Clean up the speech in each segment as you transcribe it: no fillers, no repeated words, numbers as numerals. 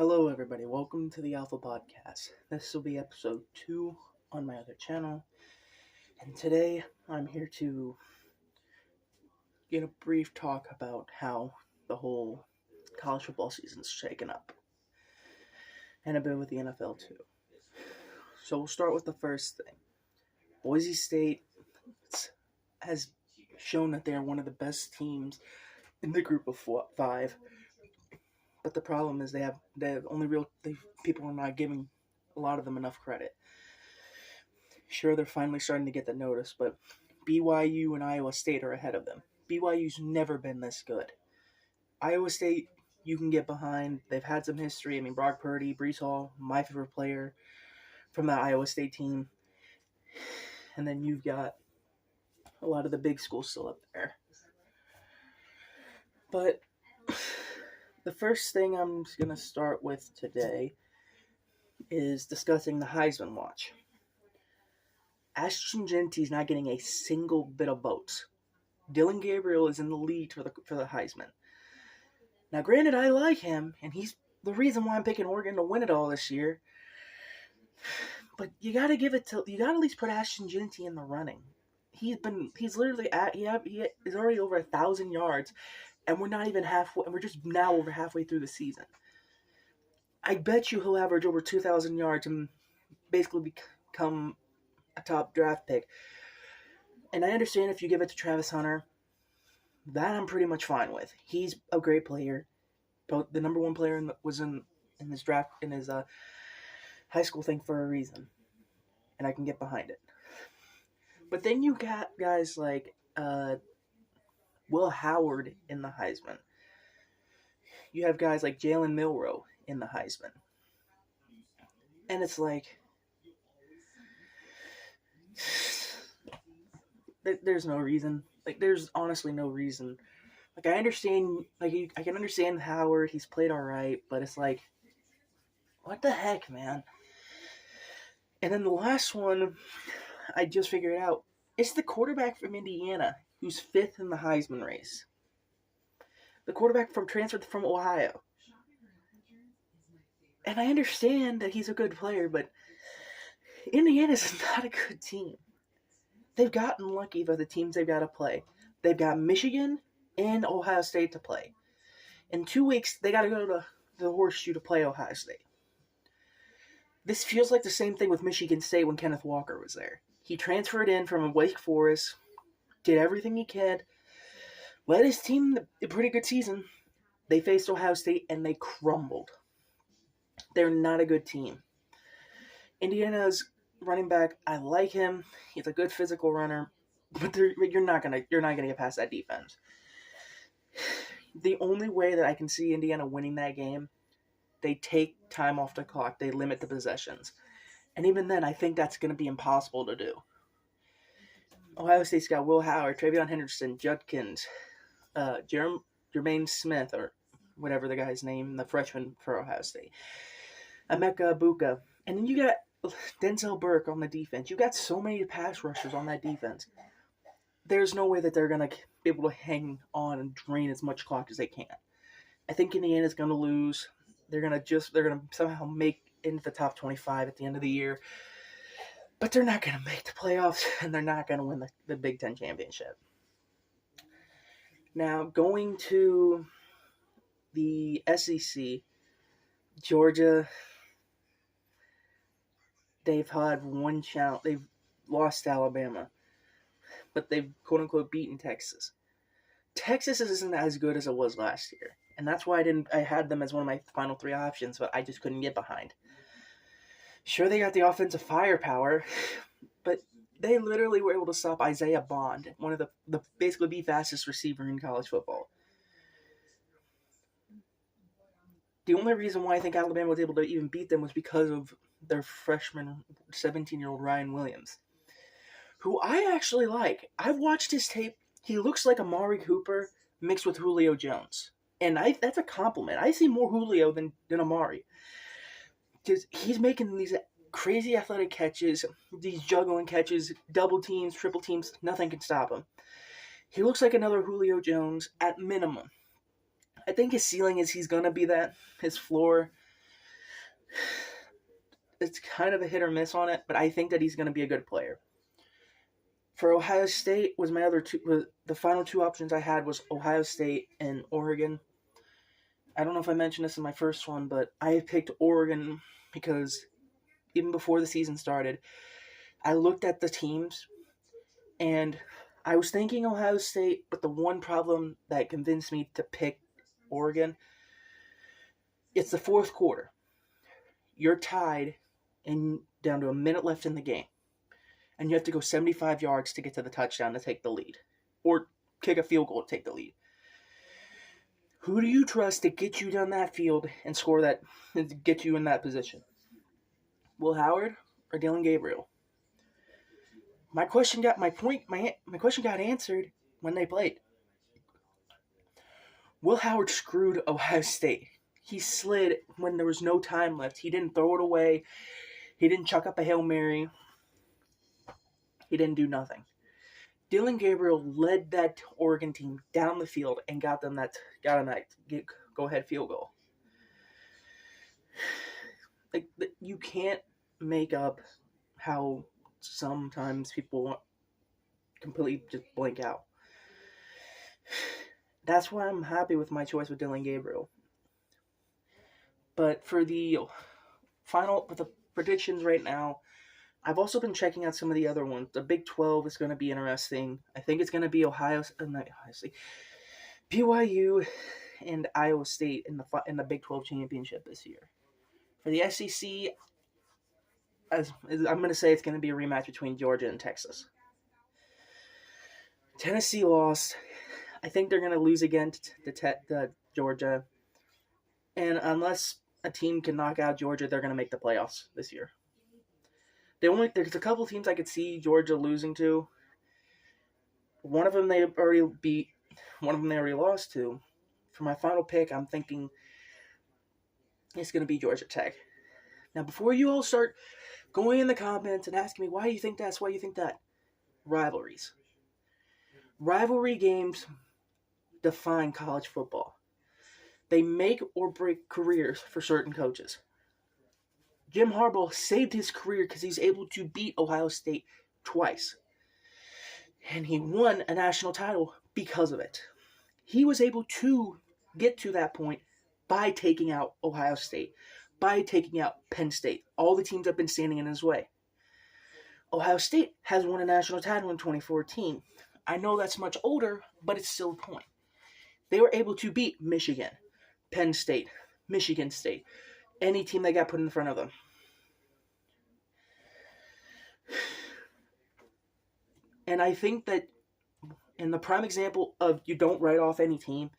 Hello, everybody. Welcome to the Alpha Podcast. This will be episode 2 on my other channel. And today I'm here to get a brief talk about how the whole college football season's shaken up. And a bit with the NFL, too. So we'll start with the first thing. Boise State has shown that they are one of the best teams in the group of 5. But the problem is they have people are not giving a lot of them enough credit. Sure, they're finally starting to get the notice, but BYU and Iowa State are ahead of them. BYU's never been this good. Iowa State, you can get behind. They've had some history. I mean, Brock Purdy, Breece Hall, my favorite player from the Iowa State team. And then you've got a lot of the big schools still up there. But the first thing I'm going to start with today is discussing the Heisman watch. Ashton Jeanty is not getting a single bit of votes. Dylan Gabriel is in the lead for the Heisman. Now, granted, I like him, and he's the reason why I'm picking Oregon to win it all this year. But you got to at least put Ashton Jeanty in the running. He is already over 1,000 yards, and we're not even halfway. And we're just now over halfway through the season. I bet you he'll average over 2,000 yards and basically become a top draft pick. And I understand if you give it to Travis Hunter, that I'm pretty much fine with. He's a great player. The number one player was in his draft, in his high school thing for a reason. And I can get behind it. But then you got guys like Will Howard in the Heisman. You have guys like Jalen Milroe in the Heisman. And it's like, there's no reason. There's honestly no reason. I understand, I can understand Howard. He's played all right, but it's like, what the heck, man? And then the last one, I just figured out, it's the quarterback from Indiana who's 5th in the Heisman race. The quarterback transferred from Ohio. And I understand that he's a good player, but Indiana's not a good team. They've gotten lucky by the teams they've got to play. They've got Michigan and Ohio State to play. In 2 weeks, they got to go to the Horseshoe to play Ohio State. This feels like the same thing with Michigan State when Kenneth Walker was there. He transferred in from Wake Forest, did everything he could, led his team a pretty good season. They faced Ohio State and they crumbled. They're not a good team. Indiana's running back, I like him. He's a good physical runner, but you're not gonna get past that defense. The only way that I can see Indiana winning that game, they take time off the clock. They limit the possessions, and even then, I think that's gonna be impossible to do. Ohio State's got Will Howard, Travion Henderson, Judkins, Jermaine Smith, or whatever the guy's name, the freshman for Ohio State, Emeka Egbuka, and then you got Denzel Burke on the defense. You got so many pass rushers on that defense. There's no way that they're going to be able to hang on and drain as much clock as they can. I think Indiana's going to lose. They're going to somehow make into the top 25 at the end of the year. But they're not going to make the playoffs, and they're not going to win the Big Ten championship. Now, going to the SEC, Georgia, they've had one challenge. They've lost to Alabama, but they've quote-unquote beaten Texas. Texas isn't as good as it was last year, and that's why I had them as one of my final 3 options, but I just couldn't get behind. Sure, they got the offensive firepower, but they literally were able to stop Isaiah Bond, one of basically the fastest receiver in college football. The only reason why I think Alabama was able to even beat them was because of their freshman 17-year-old Ryan Williams, who I actually like. I've watched his tape. He looks like Amari Cooper mixed with Julio Jones. And that's a compliment. I see more Julio than Amari. Because he's making these crazy athletic catches, these juggling catches, double teams, triple teams. Nothing can stop him. He looks like another Julio Jones at minimum. I think his ceiling is he's going to be that. His floor, It's kind of a hit or miss on it, but I think that he's going to be a good player. For Ohio State was my other two. The final two options I had was Ohio State and Oregon. I don't know if I mentioned this in my first one, but I picked Oregon because even before the season started, I looked at the teams and I was thinking Ohio State, but the one problem that convinced me to pick Oregon, it's the fourth quarter. You're tied and down to a minute left in the game. And you have to go 75 yards to get to the touchdown to take the lead. Or kick a field goal to take the lead. Who do you trust to get you down that field and score that, and get you in that position? Will Howard or Dillon Gabriel? My question got answered when they played. Will Howard screwed Ohio State. He slid when there was no time left. He didn't throw it away. He didn't chuck up a Hail Mary. He didn't do nothing. Dillon Gabriel led that Oregon team down the field and got them that go-ahead field goal. Like, you can't make up how sometimes people completely just blank out. That's why I'm happy with my choice with Dillon Gabriel. But for the predictions right now, I've also been checking out some of the other ones. The Big 12 is going to be interesting. I think it's going to be BYU and Iowa State in the Big 12 championship this year. For the SEC, I'm going to say it's going to be a rematch between Georgia and Texas. Tennessee lost. I think they're going to lose again to Georgia. And unless a team can knock out Georgia, they're going to make the playoffs this year. There's a couple teams I could see Georgia losing to. One of them they already beat. One of them they already lost to. For my final pick, I'm thinking it's going to be Georgia Tech. Now, before you all start going in the comments and asking me why you think that's, why you think that, rivalries. Rivalry games define college football. They make or break careers for certain coaches. Jim Harbaugh saved his career because he's able to beat Ohio State twice. And he won a national title because of it. He was able to get to that point by taking out Ohio State, by taking out Penn State. All the teams have been standing in his way. Ohio State has won a national title in 2014. I know that's much older, but it's still a point. They were able to beat Michigan, Penn State, Michigan State, any team that got put in front of them. And I think that in the prime example of you don't write off any team,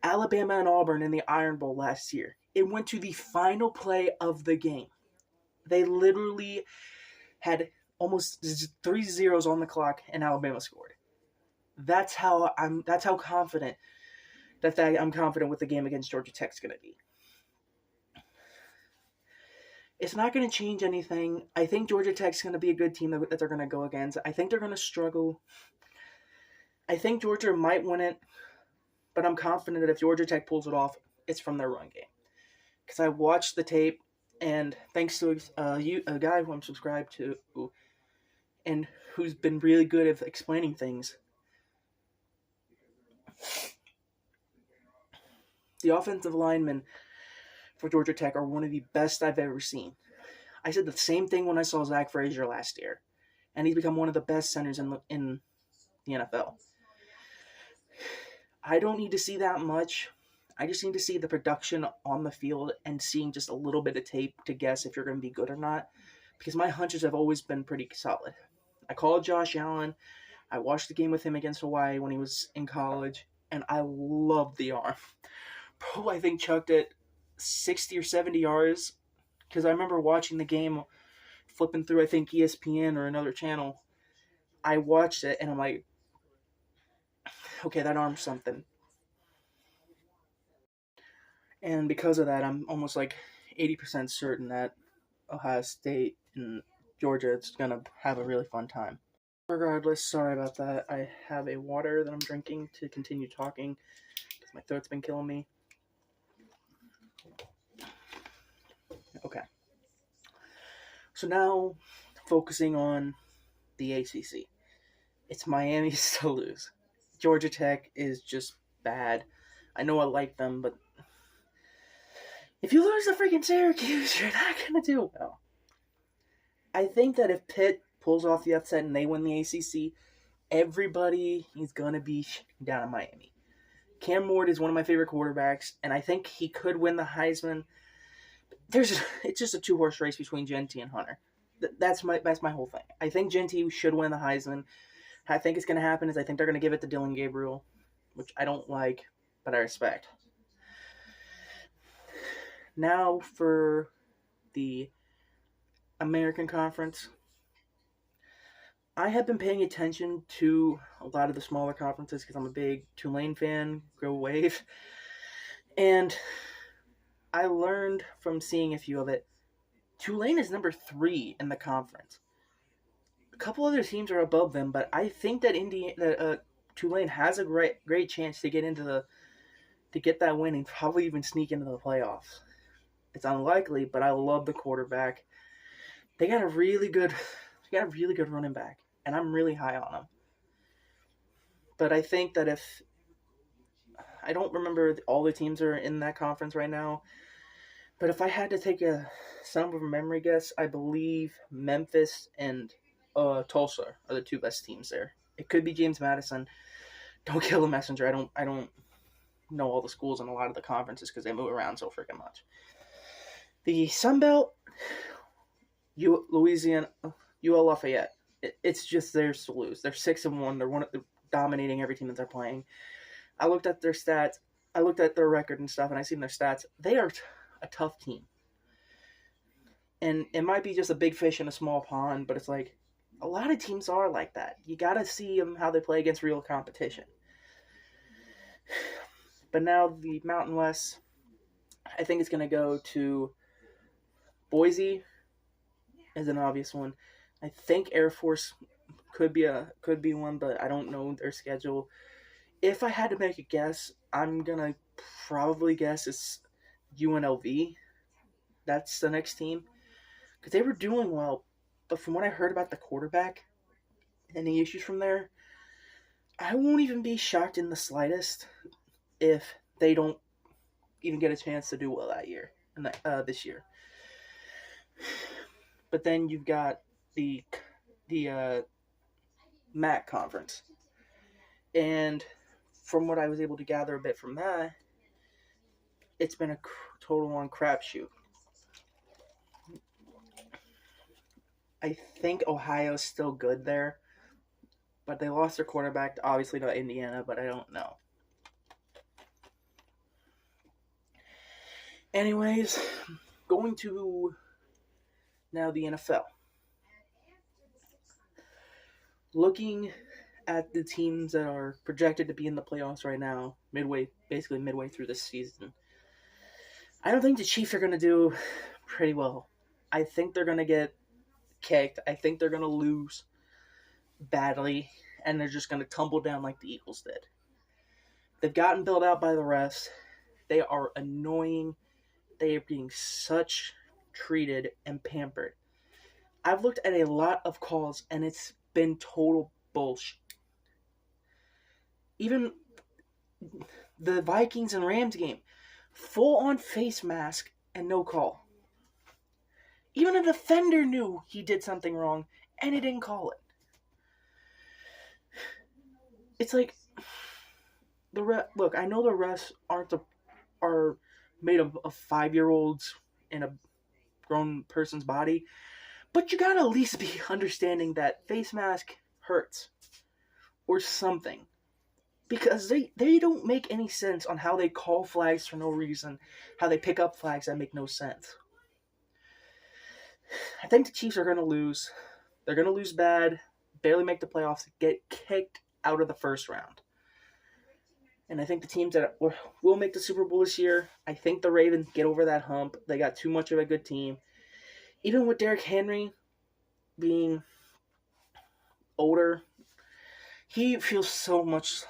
Alabama and Auburn in the Iron Bowl last year, it went to the final play of the game. They literally had almost 3 zeros on the clock and Alabama scored. That's how confident I'm confident with the game against Georgia Tech's going to be. It's not going to change anything. I think Georgia Tech's going to be a good team that they're going to go against. I think they're going to struggle. I think Georgia might win it, but I'm confident that if Georgia Tech pulls it off, it's from their run game. Because I watched the tape, and thanks to a guy who I'm subscribed to, and who's been really good at explaining things, the offensive linemen for Georgia Tech are one of the best I've ever seen. I said the same thing when I saw Zach Frazier last year, and he's become one of the best centers in the NFL. I don't need to see that much. I just need to see the production on the field and seeing just a little bit of tape to guess if you're going to be good or not, because my hunches have always been pretty solid. I called Josh Allen. I watched the game with him against Hawaii when he was in college, and I loved the arm. Bro, I think chucked it 60 or 70 yards, because I remember watching the game, flipping through, I think, ESPN or another channel. I watched it, and I'm like, okay, that arm's something. And because of that, I'm almost like 80% certain that Ohio State and Georgia is going to have a really fun time. Regardless, sorry about that. I have a water that I'm drinking to continue talking because my throat's been killing me. So now, focusing on the ACC. It's Miami's to lose. Georgia Tech is just bad. I know I like them, but if you lose to freaking Syracuse, you're not going to do well. I think that if Pitt pulls off the upset and they win the ACC, everybody is going to be down in Miami. Cam Ward is one of my favorite quarterbacks, and I think he could win the Heisman. It's just a 2-horse race between Genty and Hunter. That's my whole thing. I think Genty should win the Heisman. I think it's going to happen is I think they're going to give it to Dylan Gabriel, which I don't like, but I respect. Now for the American Conference. I have been paying attention to a lot of the smaller conferences because I'm a big Tulane fan, Go Wave. And I learned from seeing a few of it, Tulane is number 3 in the conference. A couple other teams are above them, but I think that Tulane has a great chance to get that win and probably even sneak into the playoffs. It's unlikely, but I love the quarterback. They got a really good running back, and I'm really high on them. But I think that I don't remember all the teams are in that conference right now, but if I had to take a some of a memory guess, I believe Memphis and Tulsa are the 2 best teams there. It could be James Madison. Don't kill the messenger. I don't know all the schools in a lot of the conferences because they move around so freaking much. The Sun Belt, Louisiana, UL Lafayette. It's just theirs to lose. They're 6-1. They're dominating every team that they're playing. I looked at their stats. I looked at their record and stuff, and I seen their stats. They are a tough team. And it might be just a big fish in a small pond, but it's like a lot of teams are like that. You got to see them how they play against real competition. But now the Mountain West, I think it's going to go to Boise as an obvious one. I think Air Force could be one, but I don't know their schedule. If I had to make a guess, I'm going to probably guess it's UNLV. That's the next team. Because they were doing well, but from what I heard about the quarterback and the issues from there, I won't even be shocked in the slightest if they don't even get a chance to do well that year and this year. But then you've got the MAC conference, and from what I was able to gather a bit from that, it's been a total on crapshoot. I think Ohio's still good there, but they lost their quarterback, obviously to Indiana, but I don't know. Anyways, going to now the NFL. Looking at the teams that are projected to be in the playoffs right now, basically midway through this season, I don't think the Chiefs are going to do pretty well. I think they're going to get kicked. I think they're going to lose badly, and they're just going to tumble down like the Eagles did. They've gotten bailed out by the refs. They are annoying. They are being such treated and pampered. I've looked at a lot of calls, and it's been total bullshit. Even the Vikings and Rams game, full-on face mask and no call. Even a defender knew he did something wrong, and he didn't call it. It's like, look, I know the refs are made of 5-year-olds in a grown person's body, but you gotta at least be understanding that face mask hurts or something, because they don't make any sense on how they call flags for no reason, how they pick up flags that make no sense. I think the Chiefs are going to lose. They're going to lose bad, barely make the playoffs, get kicked out of the first round. And I think the teams that will make the Super Bowl this year, I think the Ravens get over that hump. They got too much of a good team. Even with Derrick Henry being older, he feels so much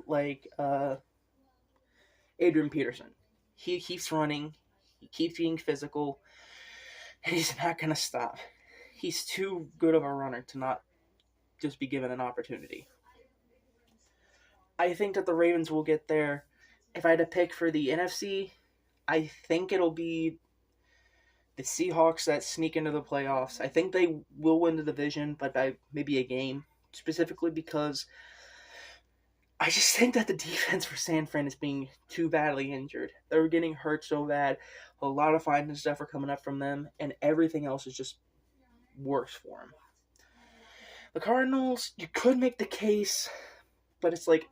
like Adrian Peterson. He keeps running. He keeps being physical. And he's not going to stop. he's too good of a runner to not just be given an opportunity. I think that the Ravens will get there. If I had to pick for the NFC, I think it'll be the Seahawks that sneak into the playoffs. I think they will win the division, but by maybe a game, specifically because I just think that the defense for San Fran is being too badly injured. They're getting hurt so bad. A lot of fines and stuff are coming up from them, and everything else is just worse for them. The Cardinals, you could make the case, but it's like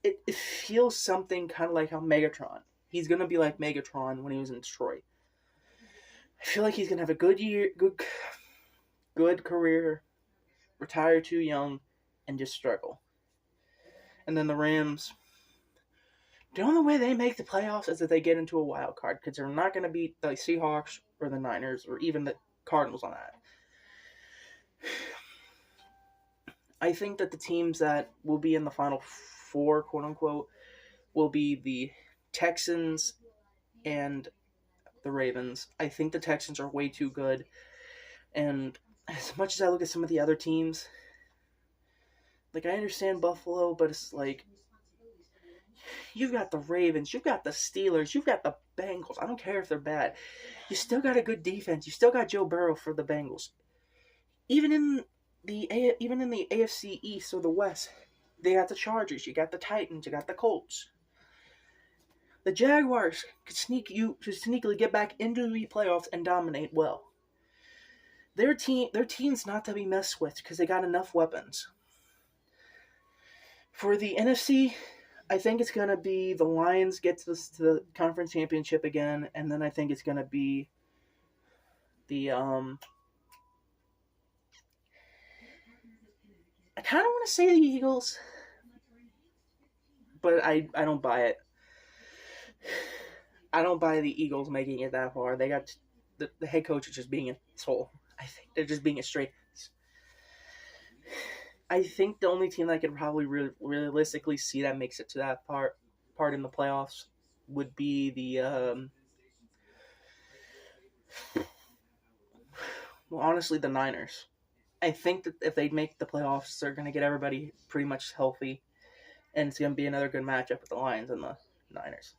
it feels something kind of like how Megatron. He's gonna be like Megatron when he was in Detroit. I feel like he's gonna have a good year, good career, retire too young, and just struggle. And then the Rams, the only way they make the playoffs is if they get into a wild card, because they're not going to beat the Seahawks or the Niners or even the Cardinals on that. I think that the teams that will be in the Final Four, quote unquote, will be the Texans and the Ravens. I think the Texans are way too good. And as much as I look at some of the other teams, like, I understand Buffalo, but it's like, you've got the Ravens, you've got the Steelers, you've got the Bengals. I don't care if they're bad. You still got a good defense. You still got Joe Burrow for the Bengals. Even in the AFC East or the West, they got the Chargers, you got the Titans, you got the Colts. The Jaguars could sneakily get back into the playoffs and dominate well. Their team's not to be messed with because they got enough weapons. For the NFC, I think it's going to be the Lions get to the conference championship again, and then I think it's going to be the I kind of want to say the Eagles, but I don't buy it. I don't buy the Eagles making it that far. They got the head coach is just being an asshole. I think they're just being a straight. I think the only team that could probably realistically see that makes it to that part in the playoffs would be the honestly, the Niners. I think that if they make the playoffs, they're going to get everybody pretty much healthy, and it's going to be another good matchup with the Lions and the Niners.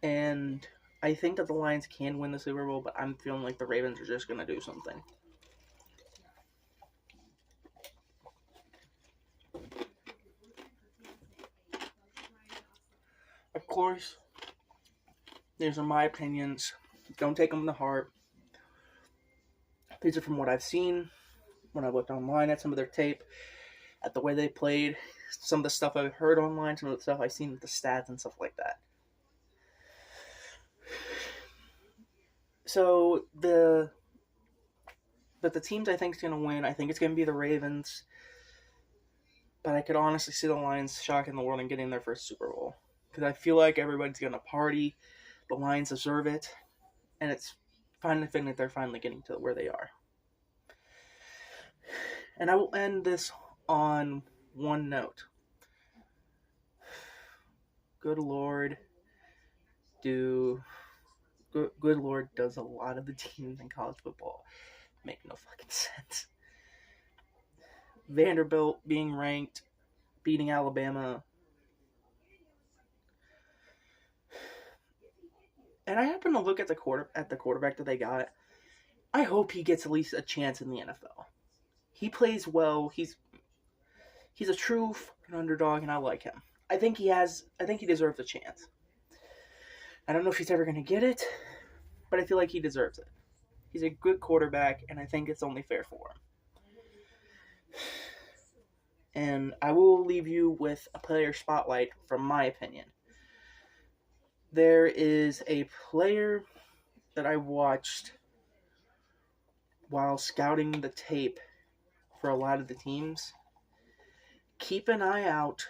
And I think that the Lions can win the Super Bowl, but I'm feeling like the Ravens are just going to do something. Of course, these are my opinions. Don't take them to heart. These are from what I've seen, when I looked online at some of their tape, at the way they played, some of the stuff I've heard online, some of the stuff I've seen with the stats and stuff like that. So, the teams I think is going to win, I think it's going to be the Ravens. But I could honestly see the Lions shocking the world and getting their first Super Bowl. Because I feel like everybody's going to party. The Lions deserve it. And it's finally fitting that they're finally getting to where they are. And I will end this on one note. Good Lord does a lot of the teams in college football make no fucking sense. Vanderbilt being ranked, beating Alabama. And I happen to look at the quarterback that they got. I hope he gets at least a chance in the NFL. He plays well. He's a true underdog, and I like him. I think he deserves a chance. I don't know if he's ever going to get it, but I feel like he deserves it. He's a good quarterback, and I think it's only fair for him. And I will leave you with a player spotlight from my opinion. There is a player that I watched while scouting the tape for a lot of the teams. Keep an eye out.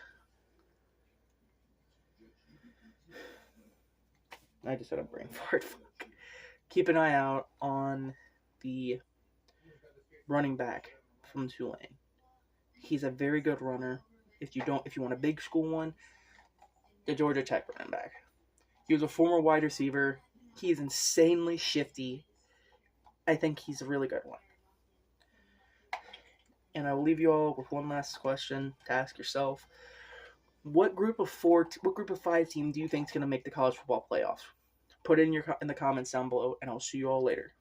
I just had a brain fart. Keep an eye out on the running back from Tulane. He's a very good runner. If you want a big school one, the Georgia Tech running back. He was a former wide receiver. He is insanely shifty. I think he's a really good one. And I will leave you all with one last question to ask yourself: what group of 5 team do you think is going to make the college football playoffs? Put it in the comments down below, and I'll see you all later.